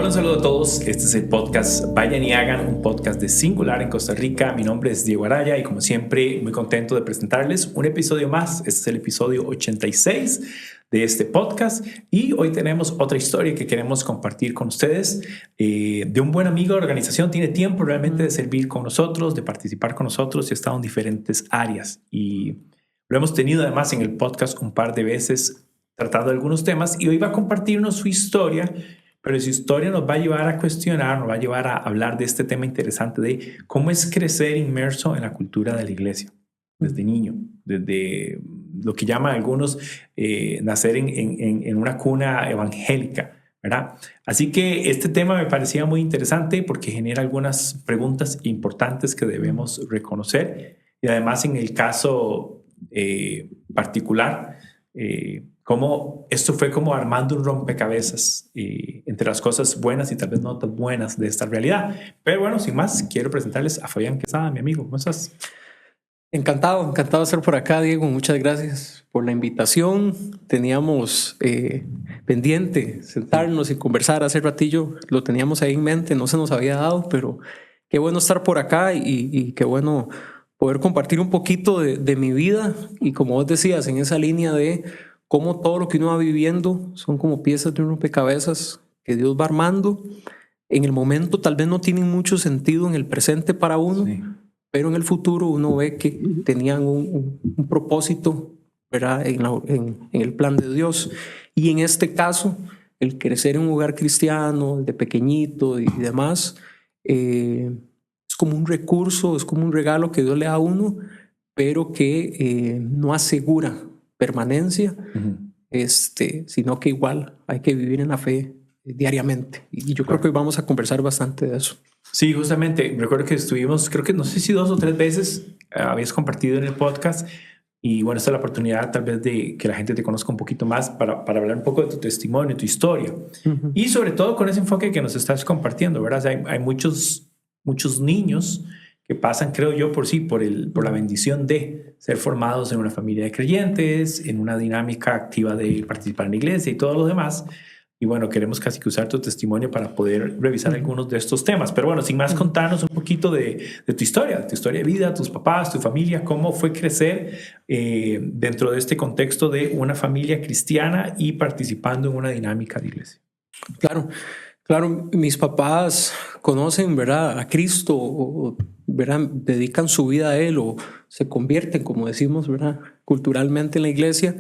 Hola, un saludo a todos. Este es el podcast Vayan y Hagan, un podcast de Singular en Costa Rica. Mi nombre es Diego Araya y como siempre muy contento de presentarles un episodio más. Este es el episodio 86 de este podcast y hoy tenemos otra historia que queremos compartir con ustedes de un buen amigo de la organización. Tiene tiempo realmente de servir con nosotros, de participar con nosotros y ha estado en diferentes áreas y lo hemos tenido además en el podcast un par de veces tratando algunos temas y hoy va a compartirnos su historia. Pero su historia nos va a llevar a cuestionar, nos va a llevar a hablar de este tema interesante de cómo es crecer inmerso en la cultura de la iglesia, desde niño, desde lo que llaman algunos nacer en una cuna evangélica, ¿verdad? Así que este tema me parecía muy interesante porque genera algunas preguntas importantes que debemos reconocer y además en el caso particular, cómo esto fue como armando un rompecabezas entre las cosas buenas y tal vez no tan buenas de esta realidad. Pero bueno, sin más, quiero presentarles a Fabián Quesada, mi amigo. ¿Cómo estás? Encantado de estar por acá, Diego. Muchas gracias por la invitación. Teníamos pendiente sentarnos y conversar hace ratillo. Lo teníamos ahí en mente, no se nos había dado, pero qué bueno estar por acá y qué bueno poder compartir un poquito de mi vida. Y como vos decías, en esa línea de cómo todo lo que uno va viviendo son como piezas de un rompecabezas que Dios va armando. En el momento tal vez no tienen mucho sentido en el presente para uno, sí, pero en el futuro uno ve que tenían un propósito, ¿verdad? En el plan de Dios. Y en este caso, el crecer en un hogar cristiano, de pequeñito y demás, es como un recurso, es como un regalo que Dios le da a uno, pero que no asegura permanencia, sino que igual hay que vivir en la fe diariamente. Y yo creo que hoy vamos a conversar bastante de eso. Sí, justamente. Recuerdo que estuvimos, creo que no sé si 2 o 3 veces habías compartido en el podcast y bueno, esta es la oportunidad tal vez de que la gente te conozca un poquito más para hablar un poco de tu testimonio, tu historia. Y sobre todo con ese enfoque que nos estás compartiendo, ¿verdad? O sea, hay muchos niños que pasan, creo yo, por la bendición de ser formados en una familia de creyentes, en una dinámica activa de participar en la iglesia y todo lo demás. Y bueno, queremos casi que usar tu testimonio para poder revisar algunos de estos temas. Pero bueno, sin más, contarnos un poquito de tu historia de vida, tus papás, tu familia, cómo fue crecer dentro de este contexto de una familia cristiana y participando en una dinámica de iglesia. Claro, mis papás conocen, ¿verdad?, a Cristo, ¿verdad?, dedican su vida a Él o se convierten, como decimos, ¿verdad?, culturalmente en la iglesia,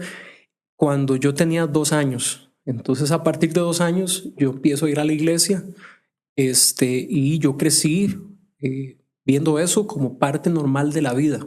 cuando yo tenía 2 años. Entonces, a partir de 2 años, yo empiezo a ir a la iglesia y yo crecí viendo eso como parte normal de la vida,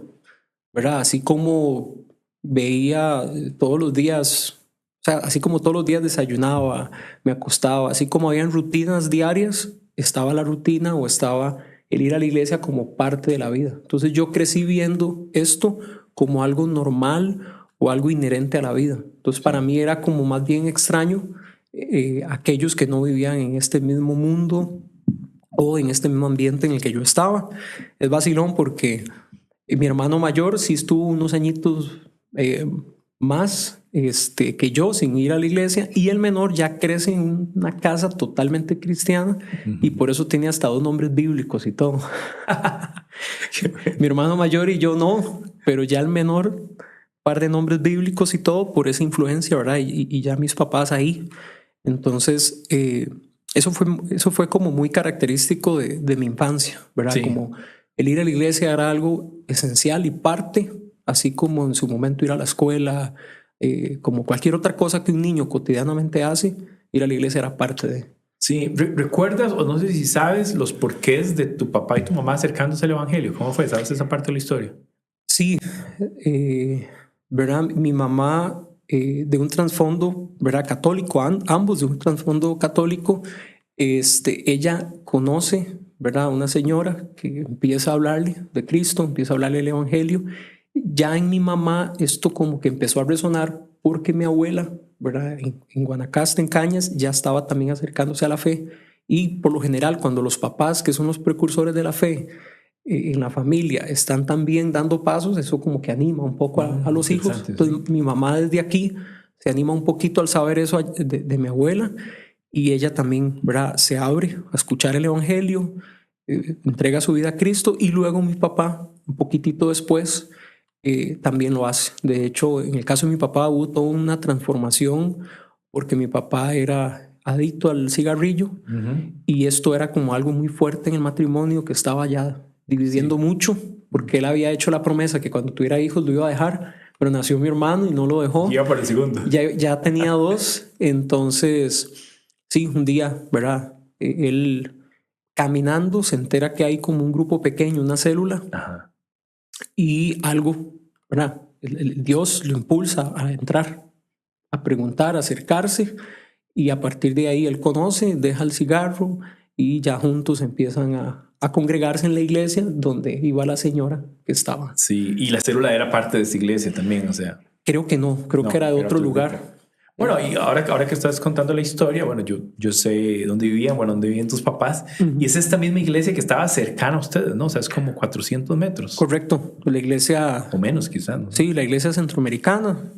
¿verdad? Así como veía todos los días... O sea, así como todos los días desayunaba, me acostaba, así como habían rutinas diarias, estaba la rutina o estaba el ir a la iglesia como parte de la vida. Entonces yo crecí viendo esto como algo normal o algo inherente a la vida. Entonces para mí era como más bien extraño aquellos que no vivían en este mismo mundo o en este mismo ambiente en el que yo estaba. Es vacilón porque mi hermano mayor sí estuvo unos añitos más que yo sin ir a la iglesia, y el menor ya crece en una casa totalmente cristiana y por eso tiene hasta 2 nombres bíblicos y todo. Mi hermano mayor y yo no, pero ya el menor, un par de nombres bíblicos y todo por esa influencia, ¿verdad? Y ya mis papás ahí. Entonces eso fue como muy característico de mi infancia, ¿verdad? Sí. Como el ir a la iglesia era algo esencial y parte, así como en su momento ir a la escuela, como cualquier otra cosa que un niño cotidianamente hace, ir a la iglesia era parte de... Sí, ¿recuerdas o no sé si sabes los porqués de tu papá y tu mamá acercándose al evangelio? ¿Cómo fue? ¿Sabes esa parte de la historia? Sí, ¿verdad? Mi mamá de un trasfondo, ¿verdad?, católico, ambos de un trasfondo católico, ella conoce, ¿verdad?, una señora que empieza a hablarle de Cristo, empieza a hablarle del evangelio. Ya en mi mamá esto como que empezó a resonar porque mi abuela, ¿verdad?, en Guanacaste, en Cañas, ya estaba también acercándose a la fe. Y por lo general, cuando los papás, que son los precursores de la fe en la familia, están también dando pasos, eso como que anima un poco a los hijos. Entonces, sí, mi mamá desde aquí se anima un poquito al saber eso de mi abuela y ella también, ¿verdad?, se abre a escuchar el Evangelio, entrega su vida a Cristo, y luego mi papá, un poquitito después, también lo hace. De hecho, en el caso de mi papá hubo toda una transformación porque mi papá era adicto al cigarrillo y esto era como algo muy fuerte en el matrimonio que estaba ya dividiendo mucho, porque él había hecho la promesa que cuando tuviera hijos lo iba a dejar, pero nació mi hermano y no lo dejó. Iba por el segundo. Ya tenía 2, entonces sí, un día, ¿verdad? Él caminando se entera que hay como un grupo pequeño, una célula, y algo, ¿verdad? Dios lo impulsa a entrar, a preguntar, a acercarse, y a partir de ahí él conoce, deja el cigarro y ya juntos empiezan a congregarse en la iglesia donde iba la señora que estaba. Sí, y la célula era parte de esa iglesia también, o sea. Creo que no, creo que era de otro lugar. Bueno, y ahora que estás contando la historia, bueno, yo sé dónde vivían, bueno, dónde vivían tus papás, y es esta misma iglesia que estaba cercana a ustedes, ¿no? O sea, es como 400 metros. Correcto, la iglesia... O menos, quizás, ¿no? Sí, la iglesia centroamericana.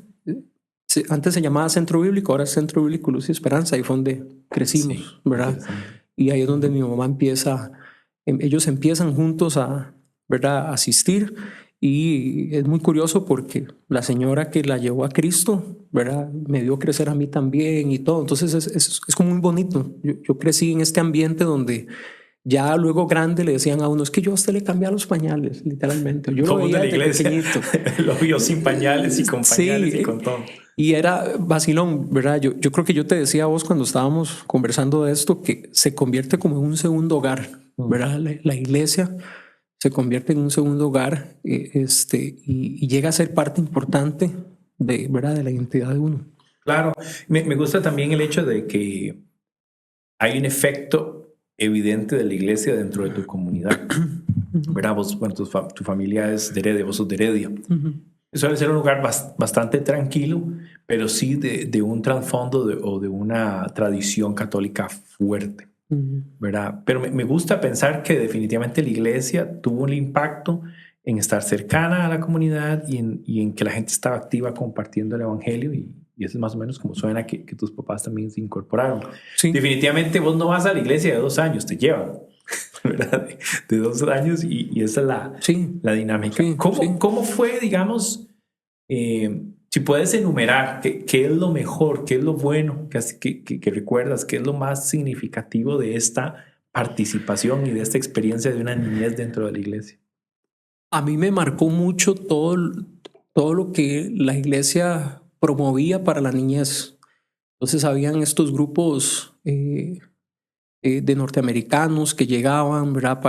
Antes se llamaba Centro Bíblico, ahora es Centro Bíblico Luz y Esperanza, ahí fue donde crecimos, ¿verdad? Y ahí es donde mi mamá ellos empiezan juntos ¿verdad?, a asistir. Y es muy curioso porque la señora que la llevó a Cristo, ¿verdad?, me dio crecer a mí también y todo. Entonces es como muy bonito. Yo crecí en este ambiente donde ya luego grande le decían a uno, es que yo a usted le cambié los pañales, literalmente. Yo lo veía desde pequeñito. Lo vio sin pañales y con pañales y con todo. Y era vacilón, ¿verdad? Yo creo que yo te decía a vos cuando estábamos conversando de esto que se convierte como en un segundo hogar, ¿verdad? La iglesia se convierte en un segundo hogar y llega a ser parte importante ¿verdad?, de la identidad de uno. Claro, me gusta también el hecho de que hay un efecto evidente de la iglesia dentro de tu comunidad. ¿Verdad? Vos, bueno, tu familia es de Heredia, vos sos de Heredia. Suele ser un lugar bastante tranquilo, pero sí de un trasfondo o de una tradición católica fuerte. ¿Verdad? Pero me gusta pensar que definitivamente la iglesia tuvo un impacto en estar cercana a la comunidad y en que la gente estaba activa compartiendo el evangelio y eso es más o menos como suena que tus papás también se incorporaron. Sí. Definitivamente vos no vas a la iglesia de 2 años, te llevan, ¿verdad? De 2 años y esa es la dinámica. Sí, ¿Cómo fue, digamos, si puedes enumerar qué es lo mejor, qué es lo bueno que recuerdas, qué es lo más significativo de esta participación y de esta experiencia de una niñez dentro de la iglesia? A mí me marcó mucho todo lo que la iglesia promovía para la niñez. Entonces habían estos grupos de norteamericanos que llegaban, ¿verdad?,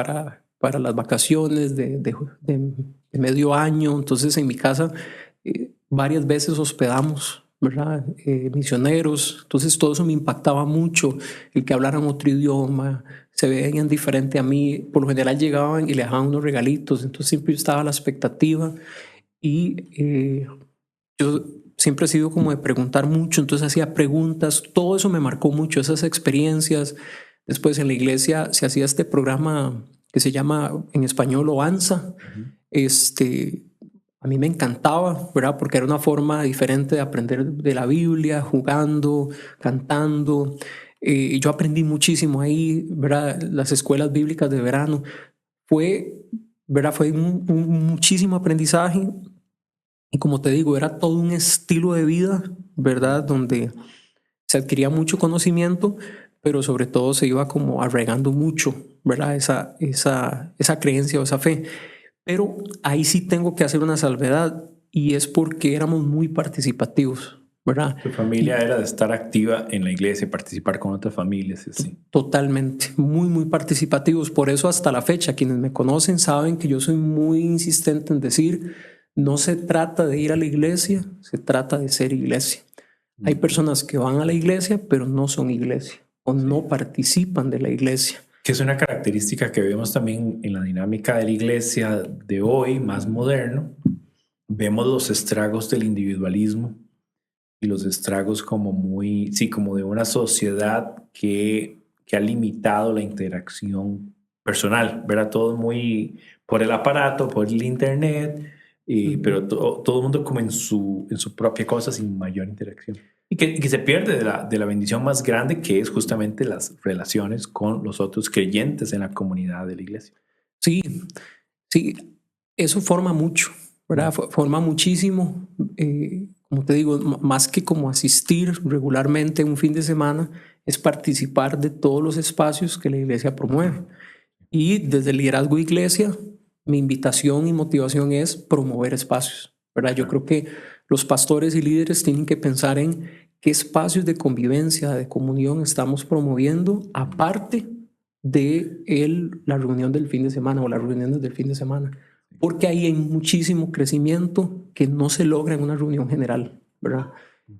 para las vacaciones de medio año. Entonces en mi casa varias veces hospedamos, ¿verdad?, misioneros. Entonces todo eso me impactaba mucho, el que hablaran otro idioma, se veían diferente a mí. Por lo general llegaban y le dejaban unos regalitos, entonces siempre estaba a la expectativa y yo siempre he sido como de preguntar mucho, entonces hacía preguntas. Todo eso me marcó mucho, esas experiencias. Después en la iglesia se hacía este programa que se llama en español Oanza. A mí me encantaba, ¿verdad?, porque era una forma diferente de aprender de la Biblia, jugando, cantando. Yo aprendí muchísimo ahí, ¿verdad? Las escuelas bíblicas de verano. Fue muchísimo aprendizaje. Y como te digo, era todo un estilo de vida, ¿verdad?, donde se adquiría mucho conocimiento, pero sobre todo se iba como arraigando mucho, ¿verdad?, esa creencia o esa fe. Pero ahí sí tengo que hacer una salvedad y es porque éramos muy participativos, ¿verdad? Tu familia era de estar activa en la iglesia, participar con otras familias, ¿sí? Totalmente, muy, muy participativos. Por eso hasta la fecha, quienes me conocen saben que yo soy muy insistente en decir, no se trata de ir a la iglesia, se trata de ser iglesia. Hay personas que van a la iglesia, pero no son iglesia o no participan de la iglesia. Que es una característica que vemos también en la dinámica de la iglesia de hoy, más moderno. Vemos los estragos del individualismo y los estragos como como de una sociedad que ha limitado la interacción personal, ¿verdad? Todo muy por el aparato, por el internet, pero todo el mundo como en su propia cosa sin mayor interacción. Y que se pierde de la bendición más grande, que es justamente las relaciones con los otros creyentes en la comunidad de la iglesia. Sí, sí, eso forma mucho, ¿verdad? Forma muchísimo. Como te digo, más que como asistir regularmente un fin de semana, es participar de todos los espacios que la iglesia promueve. Y desde el liderazgo de iglesia, mi invitación y motivación es promover espacios, ¿verdad? Yo creo que los pastores y líderes tienen que pensar en qué espacios de convivencia, de comunión estamos promoviendo, aparte de la reunión del fin de semana o las reuniones del fin de semana. Porque ahí hay muchísimo crecimiento que no se logra en una reunión general, ¿verdad?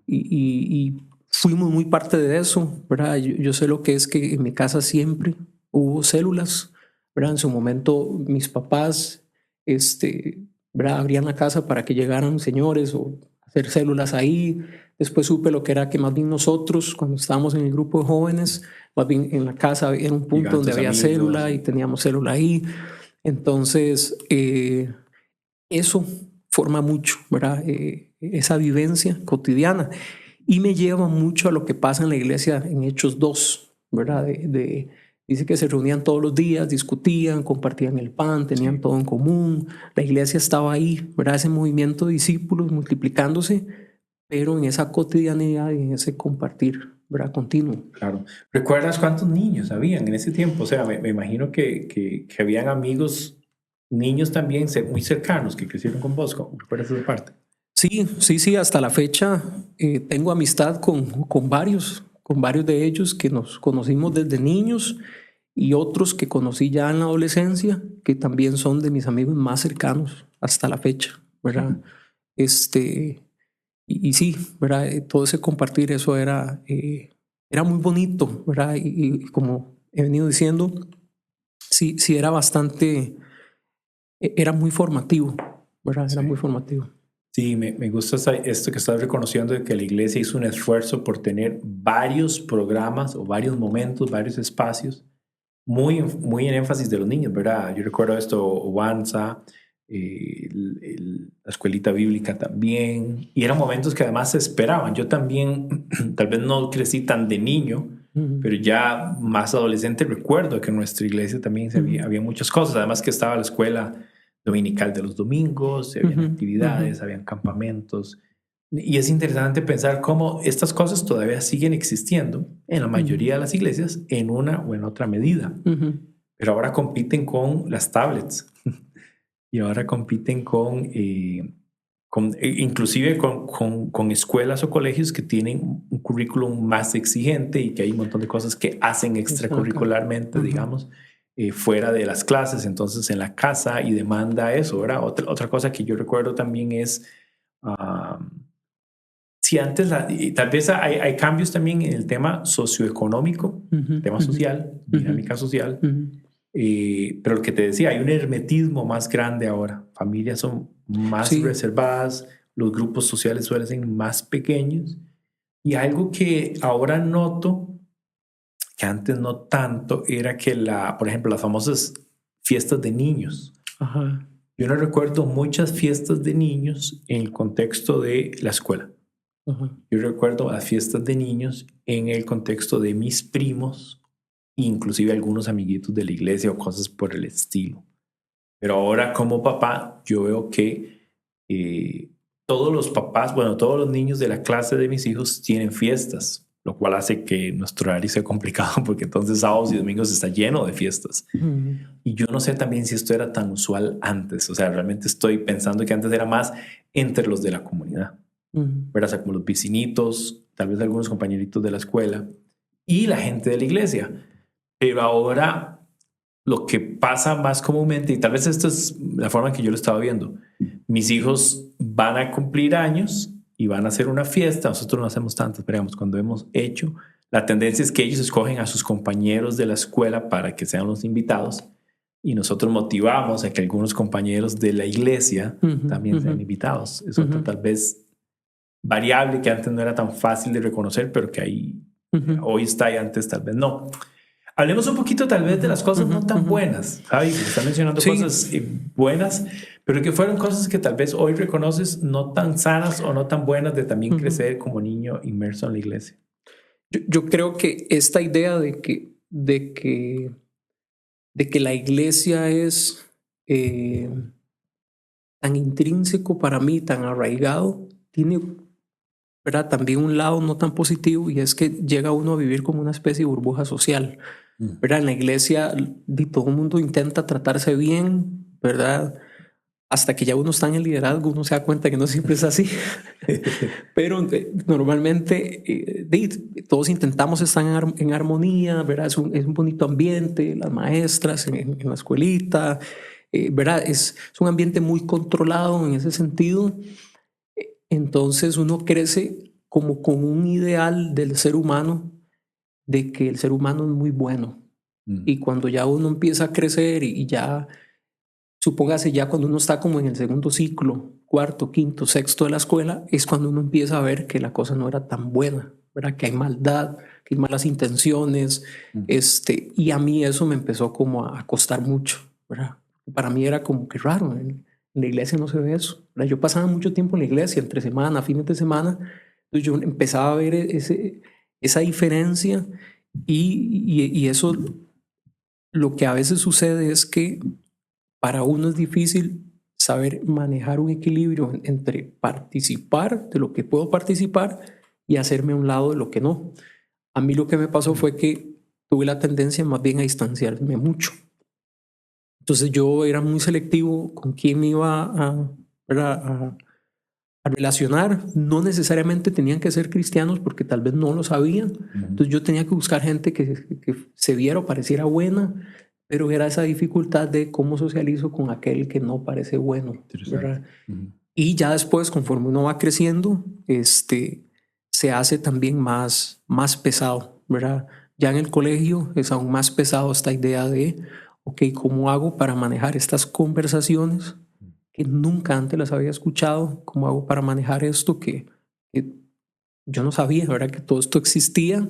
Y fuimos muy parte de eso, ¿verdad? Yo sé lo que es que en mi casa siempre hubo células, ¿verdad? En su momento mis papás, ¿verdad? Abrían la casa para que llegaran señores o hacer células ahí. Después supe lo que era que más bien nosotros, cuando estábamos en el grupo de jóvenes, más bien en la casa era un punto donde había célula y teníamos célula ahí. Entonces, eso forma mucho, ¿verdad? Esa vivencia cotidiana. Y me lleva mucho a lo que pasa en la iglesia en Hechos 2, ¿verdad? Dice que se reunían todos los días, discutían, compartían el pan, tenían todo en común. La iglesia estaba ahí, ¿verdad? Ese movimiento de discípulos multiplicándose, pero en esa cotidianidad y en ese compartir, ¿verdad? Continuo. Claro. ¿Recuerdas cuántos niños habían en ese tiempo? O sea, me imagino que habían amigos, niños también muy cercanos que crecieron con vos. ¿Recuerdas esa parte? Sí, hasta la fecha tengo amistad con varios de ellos que nos conocimos desde niños y otros que conocí ya en la adolescencia, que también son de mis amigos más cercanos hasta la fecha, ¿verdad? Y sí, ¿verdad? Todo ese compartir, eso era muy bonito, ¿verdad? Y como he venido diciendo, sí era bastante, era muy formativo, ¿verdad? Era muy formativo. Sí, me gusta esto que estás reconociendo, de que la iglesia hizo un esfuerzo por tener varios programas o varios momentos, varios espacios, muy en énfasis de los niños, ¿verdad? Yo recuerdo esto, Wanza, la escuelita bíblica también, y eran momentos que además se esperaban. Yo también, tal vez no crecí tan de niño, pero ya más adolescente recuerdo que en nuestra iglesia también había muchas cosas, además que estaba la escuela dominical de los domingos, habían actividades, habían campamentos. Y es interesante pensar cómo estas cosas todavía siguen existiendo en la mayoría de las iglesias en una o en otra medida. Pero ahora compiten con las tablets y ahora compiten inclusive con escuelas o colegios que tienen un currículum más exigente y que hay un montón de cosas que hacen extracurricularmente, digamos, fuera de las clases, entonces en la casa, y demanda eso, ¿verdad? Otra cosa que yo recuerdo también es, si antes, tal vez hay cambios también en el tema socioeconómico, tema social, dinámica social, pero lo que te decía, hay un hermetismo más grande ahora, familias son más reservadas, los grupos sociales suelen ser más pequeños, y algo que ahora noto, que antes no tanto, era que por ejemplo, las famosas fiestas de niños. Ajá. Yo no recuerdo muchas fiestas de niños en el contexto de la escuela. Ajá. Yo recuerdo las fiestas de niños en el contexto de mis primos, inclusive algunos amiguitos de la iglesia o cosas por el estilo. Pero ahora como papá, yo veo que todos los papás, todos los niños de la clase de mis hijos tienen fiestas, lo cual hace que nuestro horario sea complicado porque entonces sábados y domingos está lleno de fiestas. Y yo no sé también si esto era tan usual antes. O sea, realmente estoy pensando que antes era más entre los de la comunidad. ¿Verdad? O sea, como los vecinitos, tal vez algunos compañeritos de la escuela y la gente de la iglesia. Pero ahora lo que pasa más comúnmente, y tal vez esta es la forma en que yo lo estaba viendo, mis hijos van a cumplir años y van a hacer una fiesta. Nosotros no hacemos tanto, pero digamos, cuando hemos hecho, la tendencia es que ellos escogen a sus compañeros de la escuela para que sean los invitados, y nosotros motivamos a que algunos compañeros de la iglesia también sean invitados. Es otra tal vez variable que antes no era tan fácil de reconocer, pero que ahí hoy está y antes tal vez no. Hablemos un poquito tal vez de las cosas no tan buenas. Javi, estás mencionando cosas buenas, pero que fueron cosas que tal vez hoy reconoces no tan sanas o no tan buenas de también crecer como niño inmerso en la iglesia. Yo creo que esta idea de que la iglesia es tan intrínseco para mí, tan arraigado, tiene, ¿verdad?, también un lado no tan positivo, y es que llega uno a vivir como una especie de burbuja social. ¿Verdad? En la iglesia todo el mundo intenta tratarse bien, ¿verdad? Hasta que ya uno está en el liderazgo, uno se da cuenta que no siempre es así. Pero normalmente todos intentamos estar en armonía, ¿verdad? Es un bonito ambiente, las maestras en la escuelita, ¿verdad? Es un ambiente muy controlado en ese sentido. Entonces uno crece como con un ideal del ser humano, de que el ser humano es muy bueno. Y cuando ya uno empieza a crecer y ya, supóngase ya cuando uno está como en el segundo ciclo, cuarto, quinto, sexto de la escuela, es cuando uno empieza a ver que la cosa no era tan buena, ¿verdad? Que hay maldad, que hay malas intenciones. Y a mí eso me empezó como a costar mucho, ¿verdad? Para mí era como que raro, en la iglesia no se ve eso, ¿verdad? Yo pasaba mucho tiempo en la iglesia, entre semana, fines de semana, entonces yo empezaba a ver esa diferencia, y eso, lo que a veces sucede es que para uno es difícil saber manejar un equilibrio entre participar de lo que puedo participar y hacerme a un lado de lo que no. A mí lo que me pasó fue que tuve la tendencia más bien a distanciarme mucho. Entonces yo era muy selectivo con quién me iba a relacionar. No necesariamente tenían que ser cristianos, porque tal vez no lo sabían. Entonces yo tenía que buscar gente que se viera o pareciera buena, pero era esa dificultad de cómo socializo con aquel que no parece bueno, ¿verdad? Y ya después, conforme uno va creciendo, se hace también más pesado, ¿verdad? Ya en el colegio es aún más pesado esta idea de, ok, ¿cómo hago para manejar estas conversaciones que nunca antes las había escuchado? ¿Cómo hago para manejar esto que yo no sabía, ¿verdad?, que todo esto existía?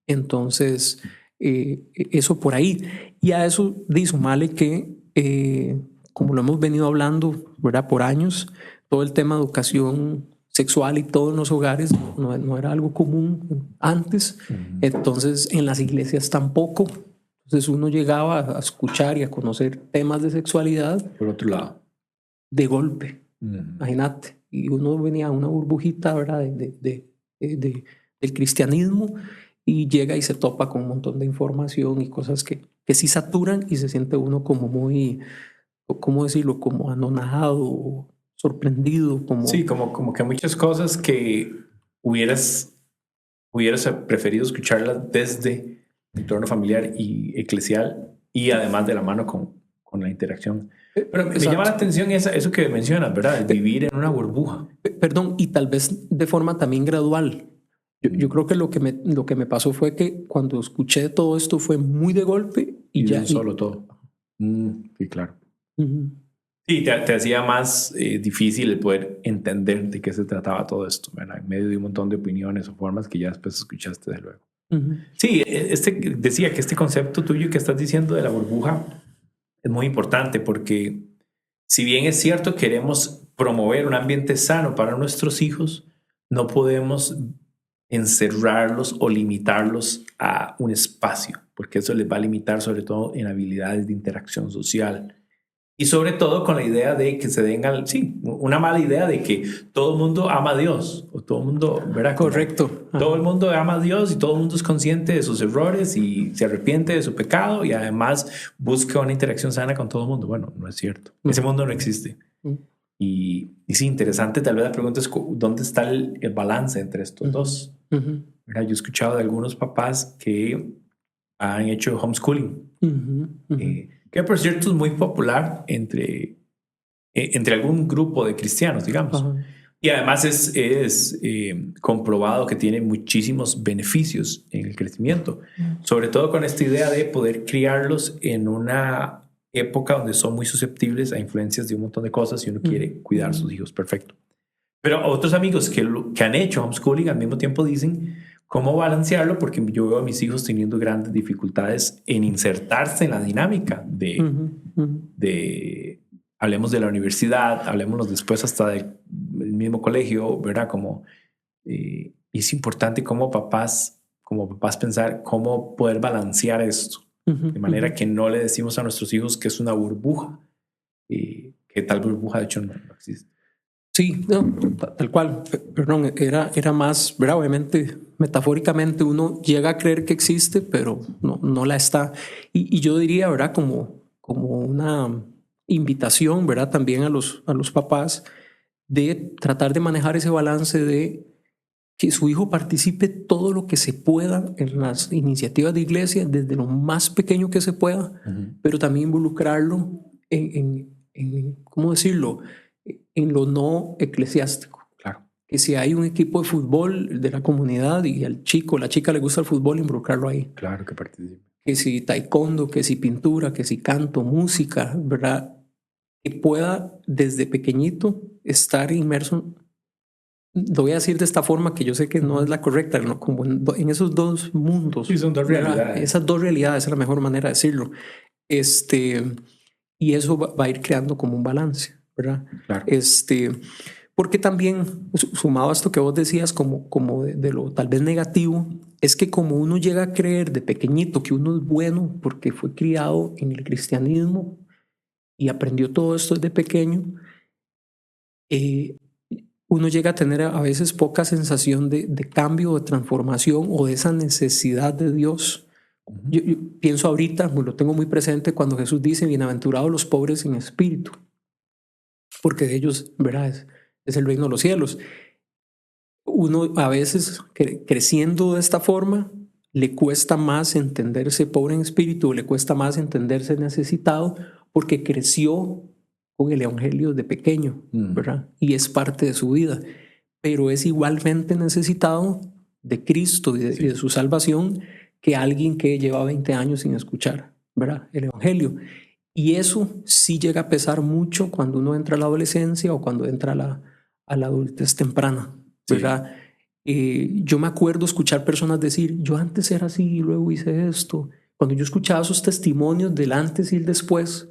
Entonces, eso por ahí. Y a eso sumale que, como lo hemos venido hablando, ¿verdad?, por años, todo el tema de educación sexual y todo en los hogares no era algo común antes. Entonces, en las iglesias tampoco. Entonces uno llegaba a escuchar y a conocer temas de sexualidad por otro lado, de golpe, imagínate. Y uno venía a una burbujita, ¿verdad?, del cristianismo, y llega y se topa con un montón de información y cosas que sí saturan, y se siente uno como muy, ¿cómo decirlo?, como anonadado, sorprendido. Sí, como que muchas cosas que hubieras preferido escucharlas desde el entorno familiar y eclesial, y además de la mano con la interacción. Pero me llama la atención eso que mencionas, ¿verdad? De vivir en una burbuja. Perdón, y tal vez de forma también gradual. Yo creo que lo que me pasó fue que cuando escuché todo esto fue muy de golpe y ya. Solo todo. Sí, claro. Sí, te hacía más difícil el poder entender de qué se trataba todo esto, ¿verdad? En medio de un montón de opiniones o formas que ya después escuchaste de luego. Sí, decía que este concepto tuyo que estás diciendo de la burbuja es muy importante, porque si bien es cierto queremos promover un ambiente sano para nuestros hijos, no podemos encerrarlos o limitarlos a un espacio, porque eso les va a limitar sobre todo en habilidades de interacción social. Y sobre todo con la idea de que se den, una mala idea de que todo el mundo ama a Dios, o todo el mundo, ¿verdad? Correcto. Todo el mundo ama a Dios y todo el mundo es consciente de sus errores y se arrepiente de su pecado y además busca una interacción sana con todo el mundo. Bueno, no es cierto. Ese mundo no existe. Y sí, interesante, tal vez la pregunta es ¿dónde está el balance entre estos dos? ¿Verdad? Yo he escuchado de algunos papás que han hecho homeschooling. Que por cierto es muy popular entre algún grupo de cristianos, digamos. Y además es comprobado que tiene muchísimos beneficios en el crecimiento, sobre todo con esta idea de poder criarlos en una época donde son muy susceptibles a influencias de un montón de cosas y uno quiere cuidar a sus hijos. Perfecto. Pero otros amigos que han hecho homeschooling al mismo tiempo dicen ¿Cómo balancearlo? Porque yo veo a mis hijos teniendo grandes dificultades en insertarse en la dinámica de hablemos de la universidad, hablemos después hasta del mismo colegio, ¿verdad? Como, y es importante como papás pensar cómo poder balancear esto, de manera que no le decimos a nuestros hijos que es una burbuja, que tal burbuja de hecho no existe. Sí, no, tal cual, perdón, era más, ¿verdad? Obviamente, metafóricamente uno llega a creer que existe, pero no la está. Y yo diría, ¿verdad? Como una invitación, ¿verdad? También a los papás de tratar de manejar ese balance de que su hijo participe todo lo que se pueda en las iniciativas de iglesia, desde lo más pequeño que se pueda, pero también involucrarlo en ¿cómo decirlo?, en lo no eclesiástico. Claro. Que si hay un equipo de fútbol de la comunidad y al chico o la chica le gusta el fútbol, involucrarlo ahí. Claro que participe. Que si taekwondo, que si pintura, que si canto, música, ¿verdad? Que pueda desde pequeñito estar inmerso. Lo voy a decir de esta forma que yo sé que no es la correcta, ¿no? Como en esos dos mundos. Sí, son dos realidades. Esas dos realidades es la mejor manera de decirlo. Y eso va a ir creando como un balance, ¿verdad? Claro. Porque también, sumado a esto que vos decías, como de lo tal vez negativo, es que como uno llega a creer de pequeñito que uno es bueno porque fue criado en el cristianismo y aprendió todo esto desde pequeño, uno llega a tener a veces poca sensación de cambio, de transformación o de esa necesidad de Dios. Yo pienso ahorita, lo tengo muy presente cuando Jesús dice, bienaventurados los pobres en espíritu, porque de ellos, ¿verdad?, es el reino de los cielos. Uno a veces creciendo de esta forma le cuesta más entenderse pobre en espíritu, le cuesta más entenderse necesitado porque creció con el evangelio de pequeño, ¿verdad? Y es parte de su vida, pero es igualmente necesitado de Cristo y de su salvación que alguien que lleva 20 años sin escuchar, ¿verdad?, el evangelio. Y eso sí llega a pesar mucho cuando uno entra a la adolescencia o cuando entra a la adultez temprana, ¿verdad? Sí. Yo me acuerdo escuchar personas decir, yo antes era así y luego hice esto. Cuando yo escuchaba esos testimonios del antes y el después,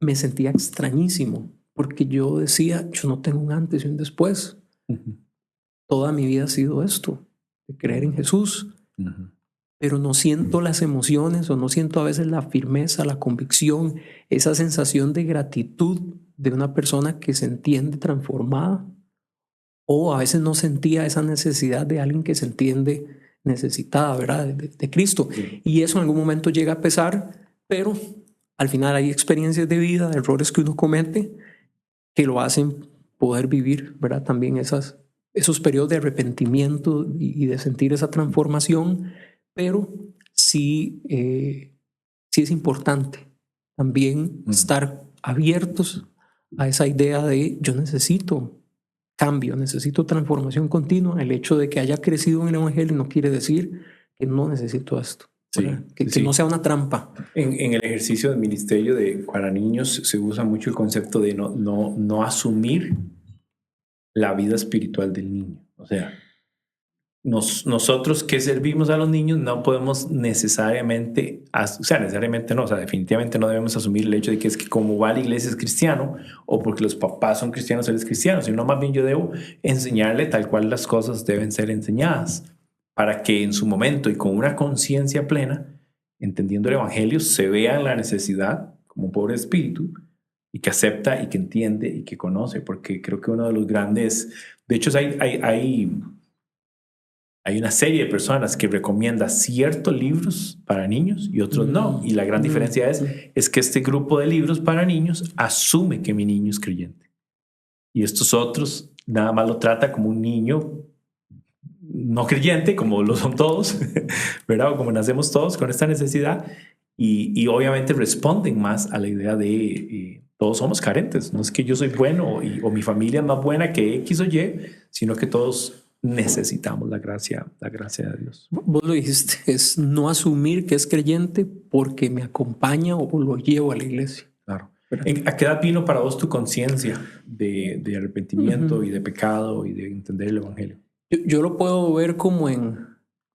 me sentía extrañísimo, porque yo decía, yo no tengo un antes y un después. Toda mi vida ha sido esto, de creer en Jesús. Pero no siento las emociones o no siento a veces la firmeza, la convicción, esa sensación de gratitud de una persona que se entiende transformada, o a veces no sentía esa necesidad de alguien que se entiende necesitada, ¿verdad?, de Cristo. Sí. Y eso en algún momento llega a pesar, pero al final hay experiencias de vida, errores que uno comete que lo hacen poder vivir, ¿verdad?, también esos periodos de arrepentimiento y de sentir esa transformación. Pero sí es importante también estar abiertos a esa idea de yo necesito cambio, necesito transformación continua. El hecho de que haya crecido en el evangelio no quiere decir que no necesito esto. Sí, que no sea una trampa. En el ejercicio del ministerio para niños se usa mucho el concepto de no asumir la vida espiritual del niño. O sea, nosotros que servimos a los niños no podemos necesariamente, definitivamente no debemos asumir el hecho de que es que como va a la iglesia es cristiano o porque los papás son cristianos él es cristiano, sino más bien yo debo enseñarle tal cual las cosas deben ser enseñadas para que en su momento y con una conciencia plena, entendiendo el evangelio, se vea la necesidad como un pobre espíritu y que acepta y que entiende y que conoce, porque creo que uno de los grandes, de hecho hay una serie de personas que recomienda ciertos libros para niños y otros no. Y la gran diferencia es que este grupo de libros para niños asume que mi niño es creyente. Y estos otros nada más lo trata como un niño no creyente, como lo son todos, ¿verdad? O como nacemos todos con esta necesidad. Y obviamente responden más a la idea de todos somos carentes. No es que yo soy bueno o mi familia es más buena que X o Y, sino que todos necesitamos la gracia de Dios. Vos lo dijiste, es no asumir que es creyente porque me acompaña o lo llevo a la iglesia. Claro. ¿A qué edad vino para vos tu conciencia de arrepentimiento y de pecado y de entender el evangelio? Yo lo puedo ver como en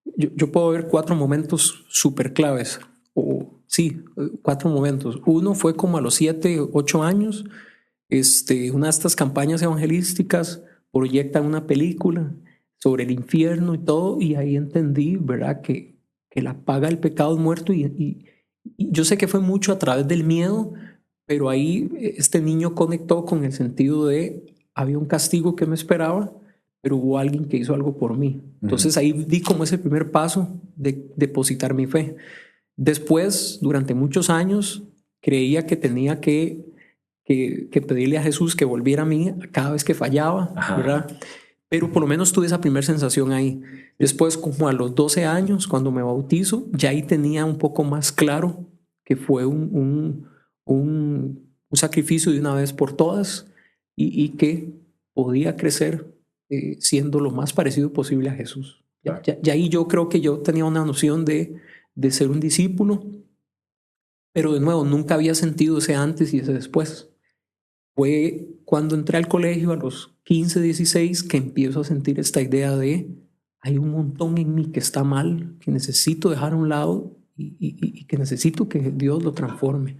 yo puedo ver 4 momentos súper claves. O sí, 4 momentos. Uno fue como a los 7, 8 años. Una de estas campañas evangelísticas proyectan una película sobre el infierno y todo, y ahí entendí, ¿verdad? Que la paga del pecado es muerto, y yo sé que fue mucho a través del miedo, pero ahí este niño conectó con el sentido de había un castigo que me esperaba, pero hubo alguien que hizo algo por mí. Entonces ahí di como ese primer paso de depositar mi fe. Después, durante muchos años, creía que tenía que pedirle a Jesús que volviera a mí cada vez que fallaba, ¿verdad? Pero por lo menos tuve esa primera sensación ahí. Después, como a los 12 años, cuando me bautizo, ya ahí tenía un poco más claro que fue un sacrificio de una vez por todas, y que podía crecer siendo lo más parecido posible a Jesús. Ya ahí yo creo que yo tenía una noción de ser un discípulo, pero de nuevo, nunca había sentido ese antes y ese después. Fue cuando entré al colegio a los 15, 16 que empiezo a sentir esta idea de hay un montón en mí que está mal, que necesito dejar a un lado, y que necesito que Dios lo transforme.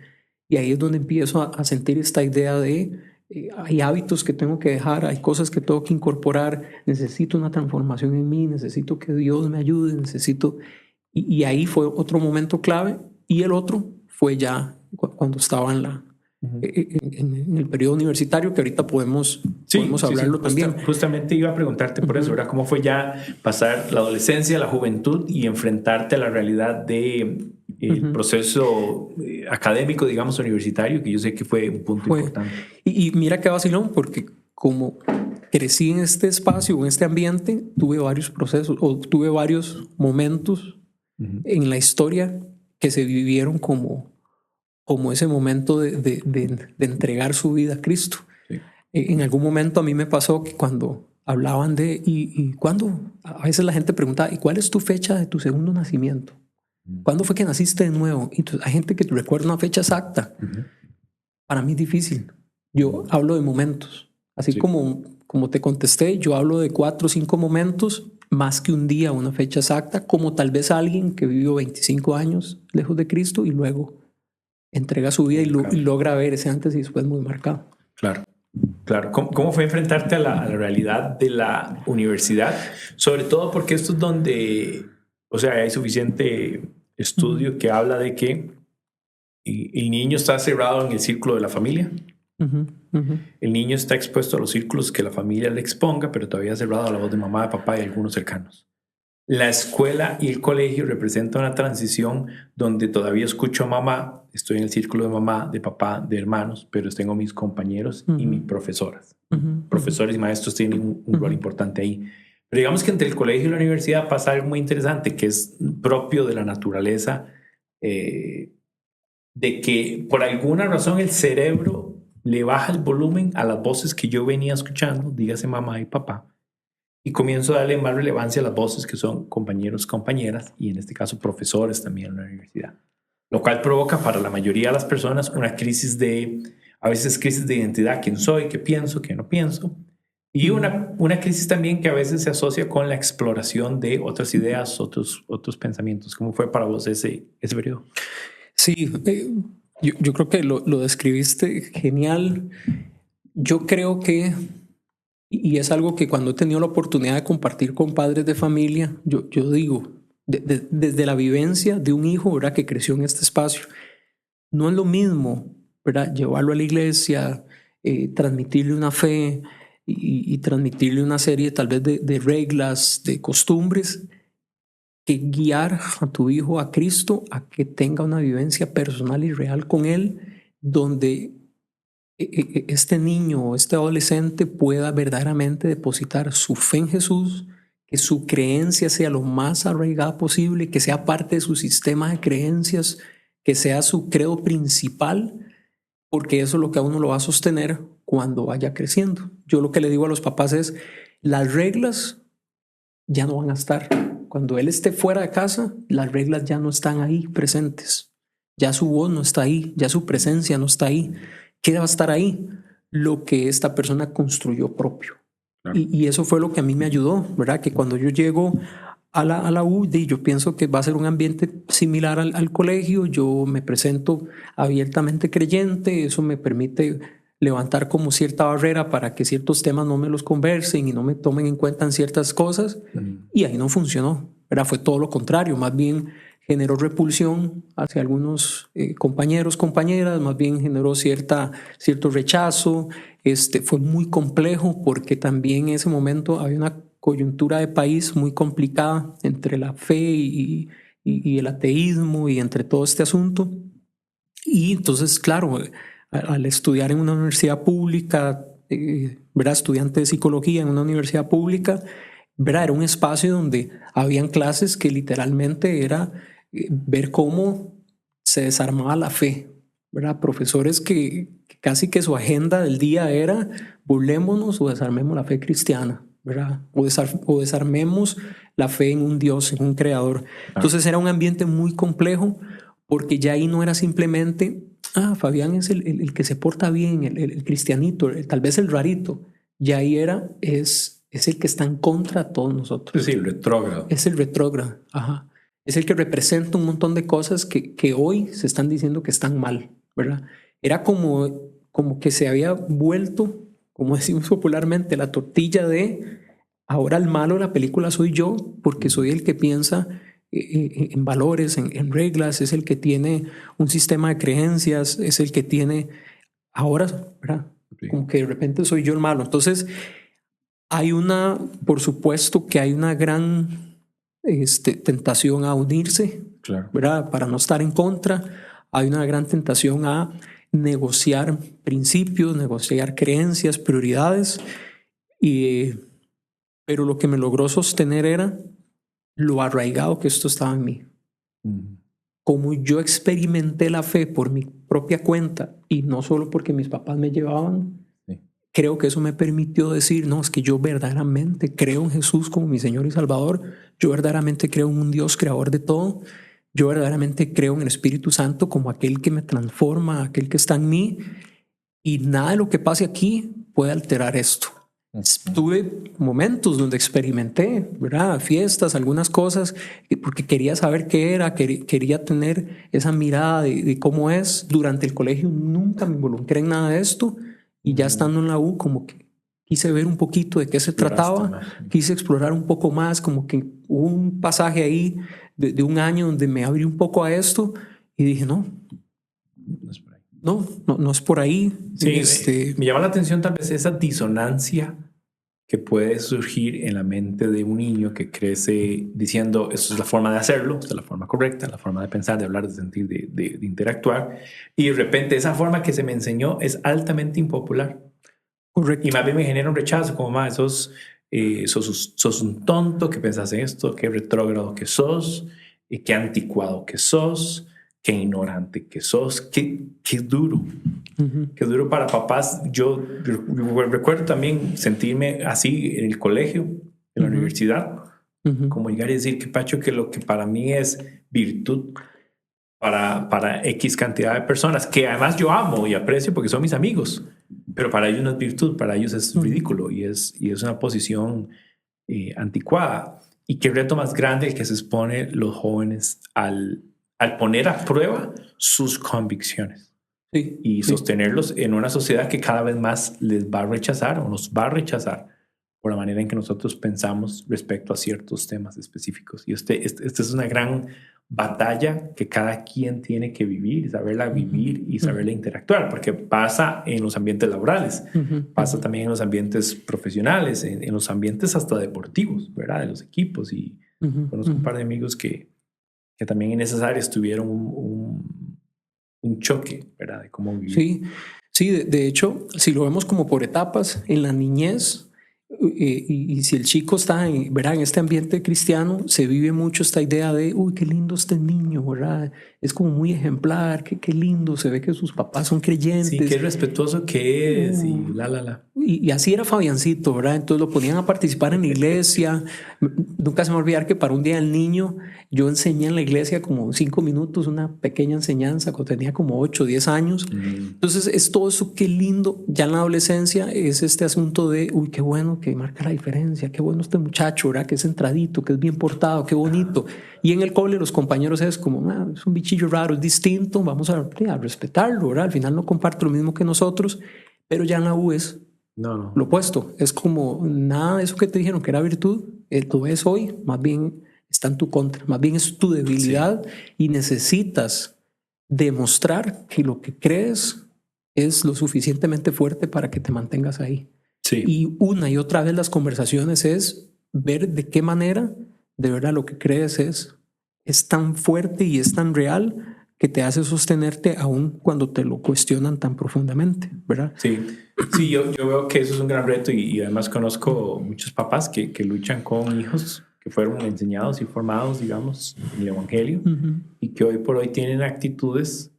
Y ahí es donde empiezo a sentir esta idea de hay hábitos que tengo que dejar, hay cosas que tengo que incorporar, necesito una transformación en mí, necesito que Dios me ayude, necesito... Y ahí fue otro momento clave, y el otro fue ya cuando estaba en el periodo universitario, que ahorita podemos hablarlo también. Justamente iba a preguntarte por eso, ¿verdad? ¿Cómo fue ya pasar la adolescencia, la juventud y enfrentarte a la realidad de el proceso académico, digamos, universitario, que yo sé que fue un punto importante? Y mira qué vacilón, porque como crecí en este espacio, en este ambiente, tuve varios procesos, o tuve varios momentos en la historia que se vivieron como ese momento de entregar su vida a Cristo. Sí. En algún momento a mí me pasó que cuando hablaban y cuando a veces la gente preguntaba, ¿y cuál es tu fecha de tu segundo nacimiento? ¿Cuándo fue que naciste de nuevo? Y entonces hay gente que te recuerda una fecha exacta. Para mí es difícil. Yo hablo de momentos. Así como te contesté, yo hablo de 4 o 5 momentos, más que un día, una fecha exacta, como tal vez alguien que vivió 25 años lejos de Cristo y luego entrega su vida y logra ver ese antes y después muy marcado. Claro. ¿Cómo fue enfrentarte a la realidad de la universidad? Sobre todo porque esto es donde, o sea, hay suficiente estudio que habla de que el niño está cerrado en el círculo de la familia. El niño está expuesto a los círculos que la familia le exponga, pero todavía cerrado a la voz de mamá, de papá y algunos cercanos. La escuela y el colegio representan una transición donde todavía escucho a mamá, estoy en el círculo de mamá, de papá, de hermanos, pero tengo mis compañeros y mis profesoras. Profesores y maestros tienen un rol importante ahí. Pero digamos que entre el colegio y la universidad pasa algo muy interesante que es propio de la naturaleza, de que por alguna razón el cerebro le baja el volumen a las voces que yo venía escuchando, dígase mamá y papá, y comienzo a darle más relevancia a las voces que son compañeros, compañeras, y en este caso profesores también en la universidad. Lo cual provoca para la mayoría de las personas una crisis a veces crisis de identidad, quién soy, qué pienso, qué no pienso, y una crisis también que a veces se asocia con la exploración de otras ideas, otros pensamientos. ¿Cómo fue para vos ese periodo? Sí, yo creo que lo describiste genial. Yo creo que, y es algo que cuando he tenido la oportunidad de compartir con padres de familia, yo digo, desde la vivencia de un hijo, ¿verdad?, que creció en este espacio, no es lo mismo, ¿verdad?, llevarlo a la iglesia, transmitirle una fe y transmitirle una serie tal vez de reglas, de costumbres, que guiar a tu hijo a Cristo, a que tenga una vivencia personal y real con Él, donde este niño o este adolescente pueda verdaderamente depositar su fe en Jesús, que su creencia sea lo más arraigada posible, que sea parte de su sistema de creencias, que sea su credo principal, porque eso es lo que a uno lo va a sostener cuando vaya creciendo. Yo lo que le digo a los papás es, las reglas ya no van a estar. Cuando él esté fuera de casa, las reglas ya no están ahí presentes. Ya su voz no está ahí, ya su presencia no está ahí. ¿Qué va a estar ahí? Lo que esta persona construyó propio. Claro. Y eso fue lo que a mí me ayudó, ¿verdad? Que cuando yo llego a la U, yo pienso que va a ser un ambiente similar al colegio. Yo me presento abiertamente creyente, eso me permite levantar como cierta barrera para que ciertos temas no me los conversen y no me tomen en cuenta en ciertas cosas. Y ahí no funcionó, ¿verdad? Fue todo lo contrario, más bien generó repulsión hacia algunos compañeros, compañeras, más bien generó cierto rechazo. Fue muy complejo porque también en ese momento había una coyuntura de país muy complicada entre la fe y el ateísmo y entre todo este asunto. Y entonces, claro, al estudiar en una universidad pública, ¿verdad? Estudiante de psicología en una universidad pública, ¿verdad? Era un espacio donde habían clases que literalmente era ver cómo se desarmaba la fe, ¿verdad? Profesores que casi que su agenda del día era burlémonos o desarmemos la fe cristiana, ¿verdad? O desarmemos la fe en un Dios, en un creador. Entonces era un ambiente muy complejo porque ya ahí no era simplemente, Fabián es el que se porta bien, el cristianito, tal vez el rarito. Ya ahí es el que está en contra de todos nosotros. Sí, el retrógrado. Es el retrógrado, ajá. Es el que representa un montón de cosas que hoy se están diciendo que están mal, ¿verdad? Era como que se había vuelto, como decimos popularmente, la tortilla de ahora el malo de la película soy yo, porque soy el que piensa en valores, en reglas, es el que tiene un sistema de creencias, es el que tiene ahora, ¿verdad? Sí. Como que de repente soy yo el malo. Entonces, por supuesto que hay una gran tentación a unirse, claro, ¿verdad? Para no estar en contra. Hay una gran tentación a negociar principios, negociar creencias, prioridades. Pero lo que me logró sostener era lo arraigado que esto estaba en mí. Como yo experimenté la fe por mi propia cuenta y no solo porque mis papás me llevaban, creo que eso me permitió decir, no, es que yo verdaderamente creo en Jesús como mi Señor y Salvador. Yo verdaderamente creo en un Dios creador de todo. Yo verdaderamente creo en el Espíritu Santo como aquel que me transforma, aquel que está en mí. Y nada de lo que pase aquí puede alterar esto. Tuve momentos donde experimenté, ¿verdad? Fiestas, algunas cosas, porque quería saber qué era, quería tener esa mirada de cómo es. Durante el colegio nunca me involucré en nada de esto. Y ya estando en la U, como que quise ver un poquito de qué se trataba, quise explorar un poco más, como que hubo un pasaje ahí de un año donde me abrí un poco a esto y dije, no es por ahí. No es por ahí. Sí, me llama la atención tal vez esa disonancia que puede surgir en la mente de un niño que crece diciendo, esto es la forma de hacerlo, esta es la forma correcta, la forma de pensar, de hablar, de sentir, de interactuar. Y de repente esa forma que se me enseñó es altamente impopular. Correcto. Y más bien me genera un rechazo, como más, sos un tonto que pensás en esto, qué retrógrado que sos, qué anticuado que sos, qué ignorante que sos, qué duro. Qué duro para papás. Yo recuerdo también sentirme así en el colegio, en la universidad, como llegar y decir que Pacho, que lo que para mí es virtud para X cantidad de personas, que además yo amo y aprecio porque son mis amigos, pero para ellos no es virtud, para ellos es ridículo y es una posición anticuada. Y qué reto más grande el que se expone los jóvenes al poner a prueba sus convicciones. Sí, y sostenerlos en una sociedad que cada vez más les va a rechazar o nos va a rechazar por la manera en que nosotros pensamos respecto a ciertos temas específicos. Y esta es una gran batalla que cada quien tiene que vivir, saberla vivir y saberla interactuar, porque pasa en los ambientes laborales, pasa también en los ambientes profesionales, en los ambientes hasta deportivos, ¿verdad? De los equipos. Y conozco un par de amigos que también en esas áreas tuvieron un choque, ¿verdad? De cómo vivir. Sí, de hecho, si lo vemos como por etapas, en la niñez, y si el chico está ¿verdad? En este ambiente cristiano, se vive mucho esta idea de, uy, qué lindo este niño, ¿verdad? Es como muy ejemplar, qué lindo, se ve que sus papás son creyentes. Sí, qué respetuoso que es y la. y así era Fabiancito, ¿verdad? Entonces lo ponían a participar en la iglesia. Nunca se me va a olvidar que para un día del niño yo enseñé en la iglesia como 5 minutos, una pequeña enseñanza cuando tenía como 8 o 10 años. Entonces es todo eso, qué lindo. Ya en la adolescencia es este asunto de, uy, qué bueno que marca la diferencia, qué bueno este muchacho, ¿verdad? Que es centradito, que es bien portado, qué bonito. Y en el cole los compañeros es como, es un bichillo raro, es distinto, vamos a respetarlo, ¿verdad? Al final no comparte lo mismo que nosotros, pero ya en la U es lo opuesto. Es como nada de eso que te dijeron que era virtud, tú ves hoy, más bien está en tu contra, más bien es tu debilidad y necesitas demostrar que lo que crees es lo suficientemente fuerte para que te mantengas ahí. Sí. Y una y otra vez las conversaciones es ver de qué manera de verdad lo que crees es tan fuerte y es tan real que te hace sostenerte aún cuando te lo cuestionan tan profundamente, ¿verdad? Sí, yo veo que eso es un gran reto y además conozco muchos papás que luchan con hijos que fueron enseñados y formados, digamos, en el Evangelio y que hoy por hoy tienen actitudes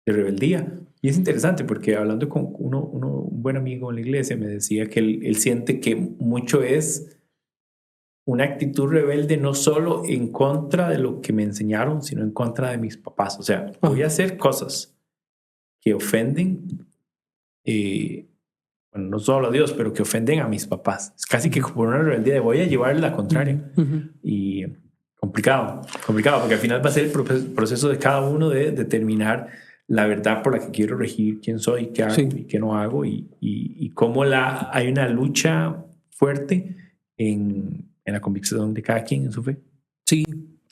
de rebeldía. Y es interesante porque hablando con un buen amigo en la iglesia me decía que él siente que mucho es una actitud rebelde no solo en contra de lo que me enseñaron, sino en contra de mis papás. O sea, voy a hacer cosas que ofenden, bueno, no solo a Dios, pero que ofenden a mis papás. Es casi que como una rebeldía de voy a llevarle la contraria. Y complicado, porque al final va a ser el proceso de cada uno de determinar la verdad por la que quiero regir quién soy, qué hago y qué no hago, y cómo hay una lucha fuerte en la convicción de cada quien en su fe. Sí,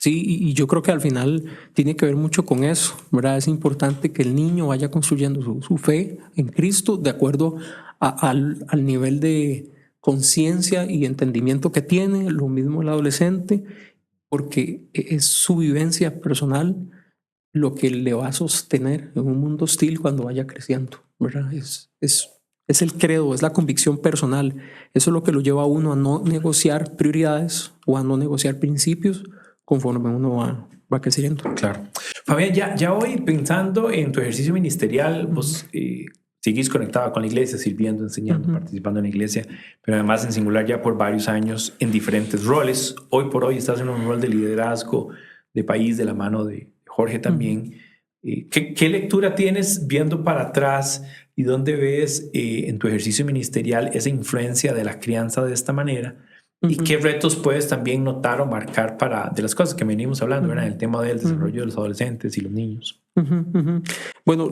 y yo creo que al final tiene que ver mucho con eso, ¿verdad? Es importante que el niño vaya construyendo su fe en Cristo de acuerdo al nivel de conciencia y entendimiento que tiene, lo mismo el adolescente, porque es su vivencia personal lo que le va a sostener en un mundo hostil cuando vaya creciendo, ¿verdad? Es el credo, es la convicción personal. Eso es lo que lo lleva a uno a no negociar prioridades o a no negociar principios conforme uno va creciendo. Claro. Fabián, ya hoy pensando en tu ejercicio ministerial, vos seguís conectado con la iglesia, sirviendo, enseñando, participando en la iglesia, pero además en singular ya por varios años en diferentes roles. Hoy por hoy estás en un rol de liderazgo de país de la mano de Jorge también. ¿Qué lectura tienes viendo para atrás y dónde ves en tu ejercicio ministerial esa influencia de la crianza de esta manera? ¿Y qué retos puedes también notar o marcar de las cosas que venimos hablando, ¿verdad? El tema del desarrollo de los adolescentes y los niños. Bueno,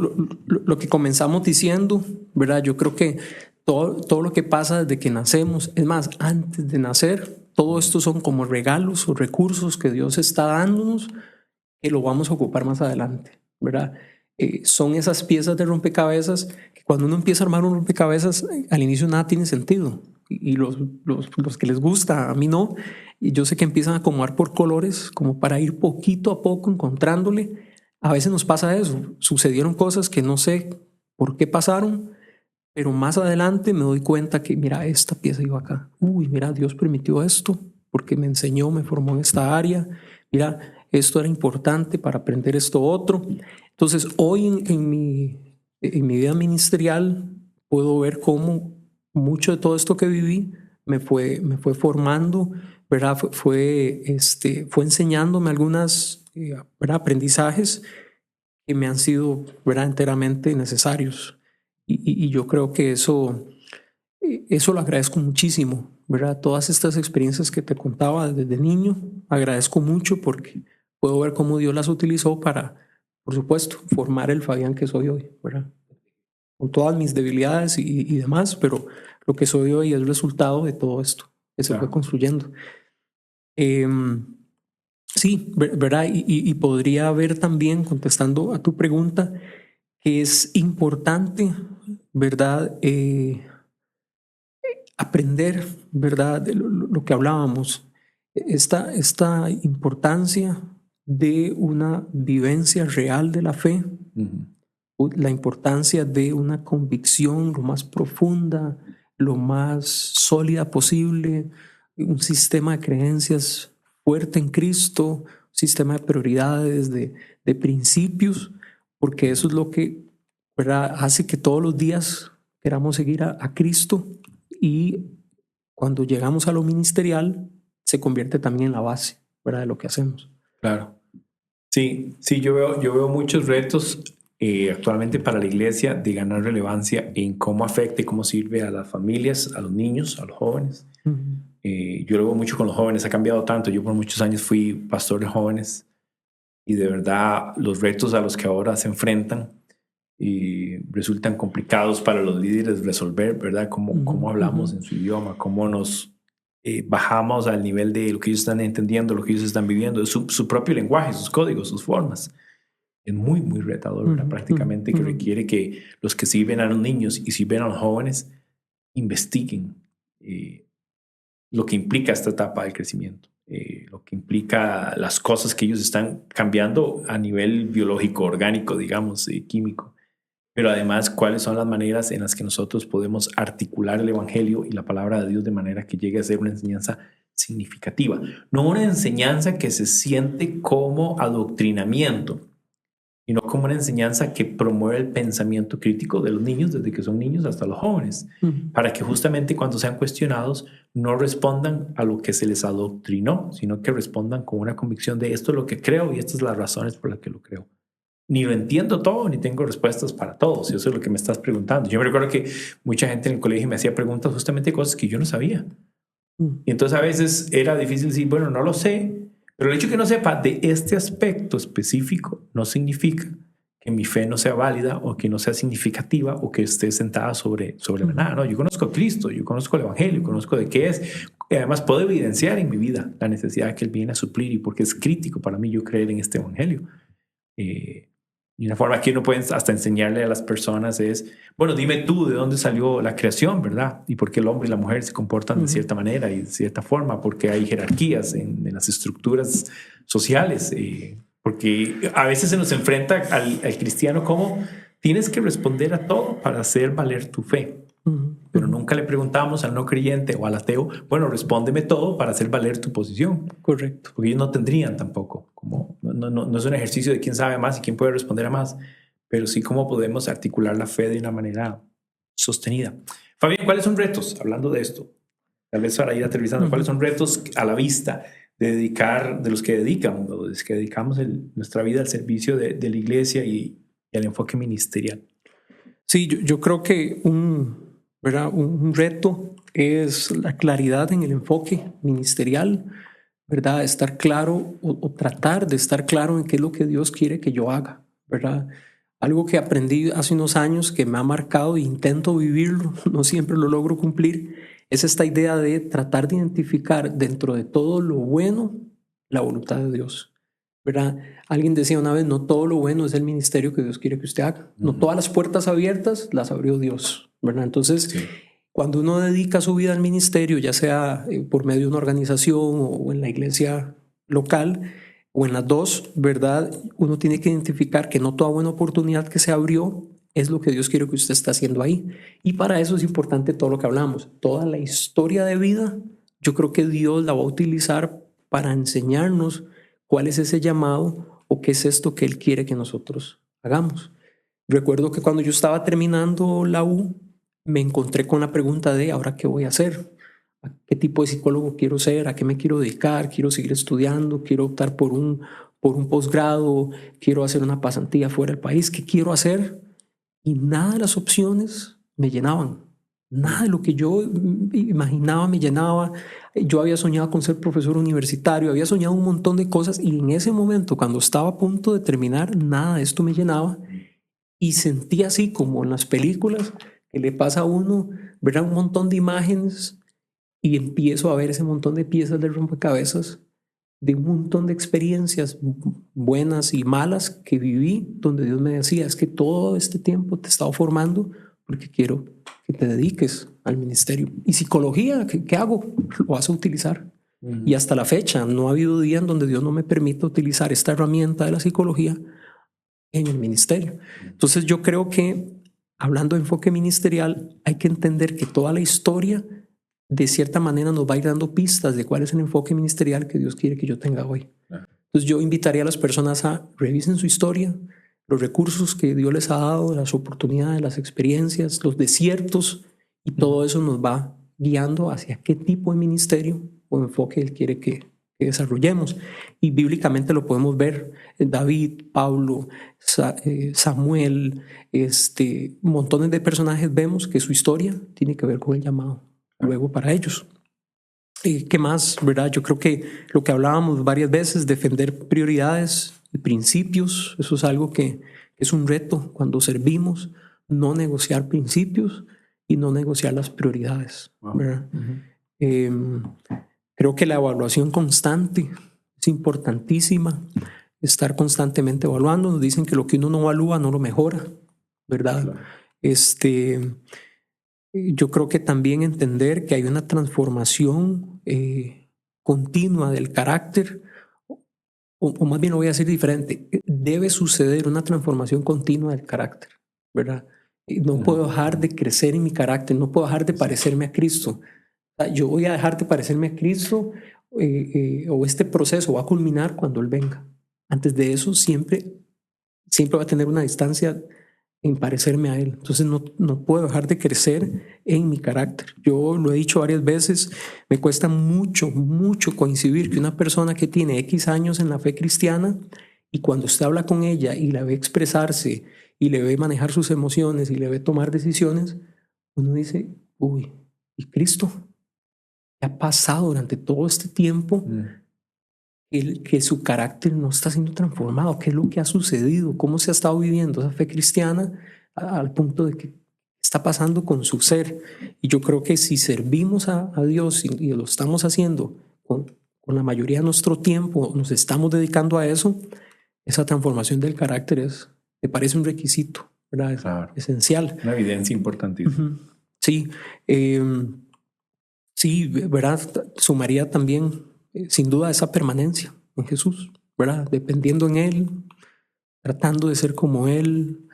lo que comenzamos diciendo, ¿verdad? Yo creo que todo lo que pasa desde que nacemos, es más, antes de nacer, todo esto son como regalos o recursos que Dios está dándonos que lo vamos a ocupar más adelante, ¿verdad? Son esas piezas de rompecabezas que cuando uno empieza a armar un rompecabezas, al inicio nada tiene sentido. Y los que les gusta, a mí no. Y yo sé que empiezan a acomodar por colores, como para ir poquito a poco encontrándole. A veces nos pasa eso. Sucedieron cosas que no sé por qué pasaron, pero más adelante me doy cuenta que, mira, esta pieza iba acá. Uy, mira, Dios permitió esto porque me enseñó, me formó en esta área. Mira, esto era importante para aprender esto otro. Entonces, hoy en mi vida ministerial puedo ver cómo mucho de todo esto que viví me fue formando, ¿verdad? Fue enseñándome algunas aprendizajes que me han sido, ¿verdad?, enteramente necesarios. Y yo creo que eso lo agradezco muchísimo, ¿verdad? Todas estas experiencias que te contaba desde niño, agradezco mucho porque puedo ver cómo Dios las utilizó para, por supuesto, formar el Fabián que soy hoy, ¿verdad? Con todas mis debilidades y demás, pero lo que soy hoy es el resultado de todo esto que se fue construyendo. Sí, ¿verdad? Y podría haber también, contestando a tu pregunta, que es importante, ¿verdad? Aprender, ¿verdad? De lo que hablábamos, esta importancia de una vivencia real de la fe, la importancia de una convicción lo más profunda, lo más sólida posible, un sistema de creencias fuerte en Cristo, un sistema de prioridades, de principios, porque eso es lo que, ¿verdad?, hace que todos los días queramos seguir a Cristo, y cuando llegamos a lo ministerial se convierte también en la base, ¿verdad?, de lo que hacemos. Claro. Sí, yo veo muchos retos actualmente para la iglesia de ganar relevancia en cómo afecta y cómo sirve a las familias, a los niños, a los jóvenes. Yo lo veo mucho con los jóvenes, ha cambiado tanto. Yo por muchos años fui pastor de jóvenes y de verdad los retos a los que ahora se enfrentan resultan complicados para los líderes resolver, ¿verdad? Cómo hablamos en su idioma, cómo nos bajamos al nivel de lo que ellos están entendiendo, lo que ellos están viviendo, su propio lenguaje, sus códigos, sus formas. Es muy, muy retador, ¿verdad? Prácticamente que requiere que los que sirven a los niños y sirven a los jóvenes investiguen lo que implica esta etapa del crecimiento, lo que implica las cosas que ellos están cambiando a nivel biológico, orgánico, digamos, químico. Pero además, cuáles son las maneras en las que nosotros podemos articular el evangelio y la palabra de Dios de manera que llegue a ser una enseñanza significativa. No una enseñanza que se siente como adoctrinamiento, sino como una enseñanza que promueve el pensamiento crítico de los niños, desde que son niños hasta los jóvenes, para que justamente cuando sean cuestionados no respondan a lo que se les adoctrinó, sino que respondan con una convicción de esto es lo que creo y estas son las razones por las que lo creo. Ni lo entiendo todo, ni tengo respuestas para todo, si eso es lo que me estás preguntando. Yo me recuerdo que mucha gente en el colegio me hacía preguntas justamente de cosas que yo no sabía. Y entonces a veces era difícil decir, bueno, no lo sé, pero el hecho de que no sepa de este aspecto específico no significa que mi fe no sea válida o que no sea significativa o que esté sentada sobre nada. No, yo conozco a Cristo, yo conozco el evangelio, conozco de qué es. Y además puedo evidenciar en mi vida la necesidad que Él viene a suplir y porque es crítico para mí yo creer en este evangelio. Y una forma que uno puede hasta enseñarle a las personas es, bueno, dime tú de dónde salió la creación, ¿verdad? Y por qué el hombre y la mujer se comportan de cierta manera y de cierta forma, porque hay jerarquías en las estructuras sociales, porque a veces se nos enfrenta al cristiano como tienes que responder a todo para hacer valer tu fe. Pero nunca le preguntamos al no creyente o al ateo, bueno, respóndeme todo para hacer valer tu posición. Correcto. Porque ellos no tendrían tampoco, como no es un ejercicio de quién sabe más y quién puede responder a más, pero sí cómo podemos articular la fe de una manera sostenida. Fabián, ¿cuáles son retos? Hablando de esto, tal vez para ir aterrizando, ¿cuáles son retos a la vista de los que dedican, o de los que dedicamos nuestra vida al servicio de la iglesia y al enfoque ministerial? Sí, yo creo que un reto es la claridad en el enfoque ministerial, ¿verdad? Estar claro o tratar de estar claro en qué es lo que Dios quiere que yo haga, ¿verdad? Algo que aprendí hace unos años que me ha marcado e intento vivirlo, no siempre lo logro cumplir, es esta idea de tratar de identificar dentro de todo lo bueno la voluntad de Dios, ¿verdad? Alguien decía una vez, no todo lo bueno es el ministerio que Dios quiere que usted haga. No todas las puertas abiertas las abrió Dios, ¿verdad? Entonces, sí, cuando uno dedica su vida al ministerio, ya sea por medio de una organización o en la iglesia local o en las dos, ¿verdad? Uno tiene que identificar que no toda buena oportunidad que se abrió es lo que Dios quiere que usted esté haciendo ahí. Y para eso es importante todo lo que hablamos. Toda la historia de vida, yo creo que Dios la va a utilizar para enseñarnos cuál es ese llamado o qué es esto que Él quiere que nosotros hagamos. Recuerdo que cuando yo estaba terminando la U, me encontré con la pregunta de ¿ahora qué voy a hacer? ¿A qué tipo de psicólogo quiero ser? ¿A qué me quiero dedicar? ¿Quiero seguir estudiando? ¿Quiero optar por un posgrado? ¿Quiero hacer una pasantía fuera del país? ¿Qué quiero hacer? Y nada de las opciones me llenaban. Nada de lo que yo imaginaba me llenaba. Yo había soñado con ser profesor universitario, había soñado un montón de cosas y en ese momento, cuando estaba a punto de terminar, nada de esto me llenaba y sentí así como en las películas que le pasa a uno, ver un montón de imágenes y empiezo a ver ese montón de piezas del rompecabezas de un montón de experiencias buenas y malas que viví, donde Dios me decía, es que todo este tiempo te he estado formando porque quiero que te dediques al ministerio. Y psicología, ¿qué hago? Lo vas a utilizar. Y hasta la fecha no ha habido día en donde Dios no me permita utilizar esta herramienta de la psicología en el ministerio. Entonces yo creo que hablando de enfoque ministerial hay que entender que toda la historia de cierta manera nos va a ir dando pistas de cuál es el enfoque ministerial que Dios quiere que yo tenga hoy. Entonces yo invitaría a las personas a revisen su historia, los recursos que Dios les ha dado, las oportunidades, las experiencias, los desiertos, y todo eso nos va guiando hacia qué tipo de ministerio o enfoque Él quiere que desarrollemos. Y bíblicamente lo podemos ver en David, Pablo, Samuel, montones de personajes. Vemos que su historia tiene que ver con el llamado luego para ellos. ¿Qué más, verdad? Yo creo que lo que hablábamos varias veces, defender prioridades y principios, eso es algo que es un reto cuando servimos, no negociar principios y no negociar las prioridades, ¿verdad? Creo que la evaluación constante es importantísima, estar constantemente evaluando. Nos dicen que lo que uno no evalúa no lo mejora, ¿verdad? Claro. Yo creo que también entender que hay una transformación continua del carácter, o más bien lo voy a decir diferente, debe suceder una transformación continua del carácter, ¿verdad? No puedo dejar de crecer en mi carácter, no puedo dejar de parecerme a Cristo. Yo voy a dejar de parecerme a Cristo o este proceso va a culminar cuando Él venga. Antes de eso siempre va a tener una distancia en parecerme a Él. Entonces no puedo dejar de crecer en mi carácter. Yo lo he dicho varias veces, me cuesta mucho coincidir que una persona que tiene X años en la fe cristiana y cuando usted habla con ella y la ve expresarse y le ve manejar sus emociones y le ve tomar decisiones, uno dice, uy, ¿y Cristo? ¿Qué ha pasado durante todo este tiempo? Que su carácter no está siendo transformado. ¿Qué es lo que ha sucedido? ¿Cómo se ha estado viviendo esa fe cristiana al punto de que está pasando con su ser? Y yo creo que si servimos a Dios y lo estamos haciendo con la mayoría de nuestro tiempo, nos estamos dedicando a eso, esa transformación del carácter me parece un requisito, ¿verdad? Claro. Esencial. Una evidencia importantísima. Sí. Sí, ¿verdad? Sumaría también, sin duda, esa permanencia en Jesús, ¿verdad? Dependiendo en Él, tratando de ser como Él,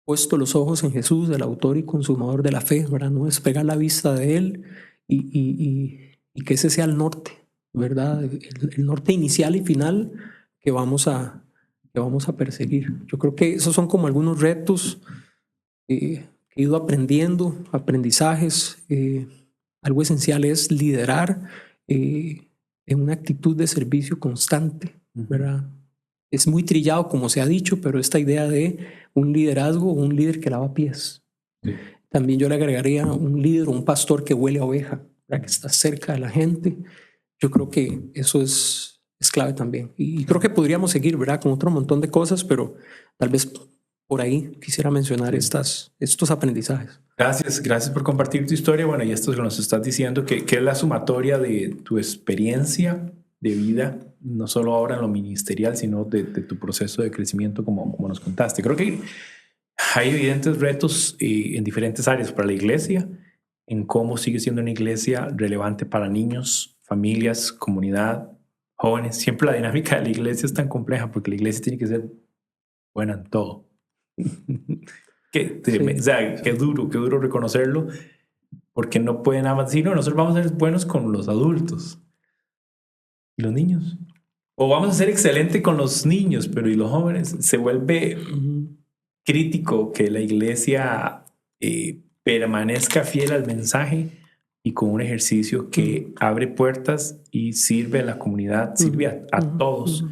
puesto los ojos en Jesús, el autor y consumador de la fe, ¿verdad? No despegar la vista de Él y que ese sea el norte, ¿verdad? El norte inicial y final que vamos a perseguir. Yo creo que esos son como algunos retos que he ido aprendizajes. Algo esencial es liderar en una actitud de servicio constante, ¿verdad? Es muy trillado, como se ha dicho, pero esta idea de un liderazgo, un líder que lava pies. Sí. También yo le agregaría un líder o un pastor que huele a oveja, ¿verdad? Que está cerca de la gente. Yo creo que eso es clave también. Y creo que podríamos seguir, ¿verdad? Con otro montón de cosas, pero tal vez por ahí quisiera mencionar estos aprendizajes. Gracias por compartir tu historia. Bueno, y esto que nos estás diciendo, que es la sumatoria de tu experiencia de vida, no solo ahora en lo ministerial, sino de tu proceso de crecimiento, como nos contaste. Creo que hay evidentes retos en diferentes áreas para la iglesia, en cómo sigue siendo una iglesia relevante para niños, familias, comunidad, jóvenes. Siempre la dinámica de la iglesia es tan compleja porque la iglesia tiene que ser buena en todo. O sea, qué duro reconocerlo, porque no pueden nada más decir, no, nosotros vamos a ser buenos con los adultos y los niños, o vamos a ser excelentes con los niños, pero y los jóvenes. Se vuelve crítico que la iglesia permanezca fiel al mensaje y con un ejercicio que abre puertas y sirve a la comunidad, sirve a todos.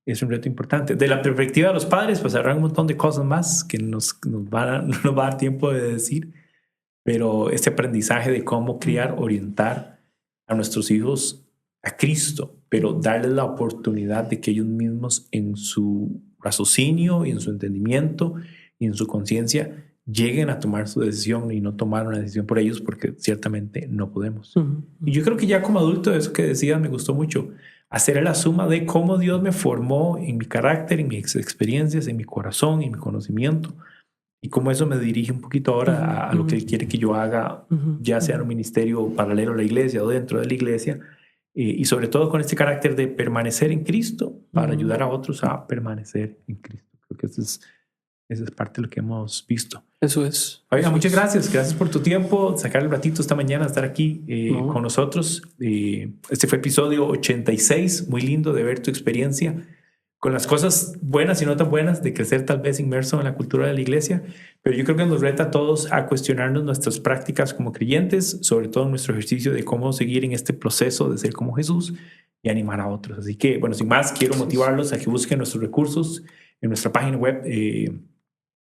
Es un reto importante. De la perspectiva de los padres, pues habrá un montón de cosas más que no nos va a dar tiempo de decir, pero este aprendizaje de cómo criar, orientar a nuestros hijos a Cristo, pero darles la oportunidad de que ellos mismos en su raciocinio y en su entendimiento y en su conciencia lleguen a tomar su decisión y no tomar una decisión por ellos, porque ciertamente no podemos. Y yo creo que ya como adulto, eso que decías me gustó mucho, hacer la suma de cómo Dios me formó en mi carácter, en mis experiencias, en mi corazón, en mi conocimiento, y cómo eso me dirige un poquito ahora a lo que Él quiere que yo haga, ya sea en un ministerio paralelo a la iglesia o dentro de la iglesia, y sobre todo con este carácter de permanecer en Cristo para ayudar a otros a permanecer en Cristo. Creo que esa es parte de lo que hemos visto. Eso es. Oiga, muchas gracias. Gracias por tu tiempo, sacar el ratito esta mañana, estar aquí con nosotros. Este fue episodio 86. Muy lindo de ver tu experiencia con las cosas buenas y no tan buenas de crecer tal vez inmerso en la cultura de la iglesia, pero yo creo que nos reta a todos a cuestionarnos nuestras prácticas como creyentes, sobre todo en nuestro ejercicio de cómo seguir en este proceso de ser como Jesús y animar a otros. Así que, bueno, sin más, quiero motivarlos a que busquen nuestros recursos en nuestra página web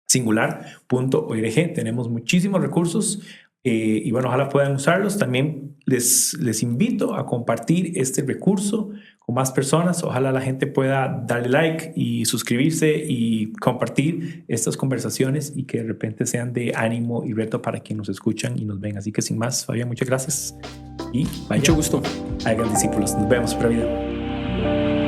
singular.org. Tenemos muchísimos recursos y bueno, ojalá puedan usarlos. También les invito a compartir este recurso con más personas. Ojalá la gente pueda darle like y suscribirse y compartir estas conversaciones y que de repente sean de ánimo y reto para quienes nos escuchan y nos ven. Así que sin más, Fabián, muchas gracias y vaya, mucho gusto. Hagan discípulos. Nos vemos, pura vida.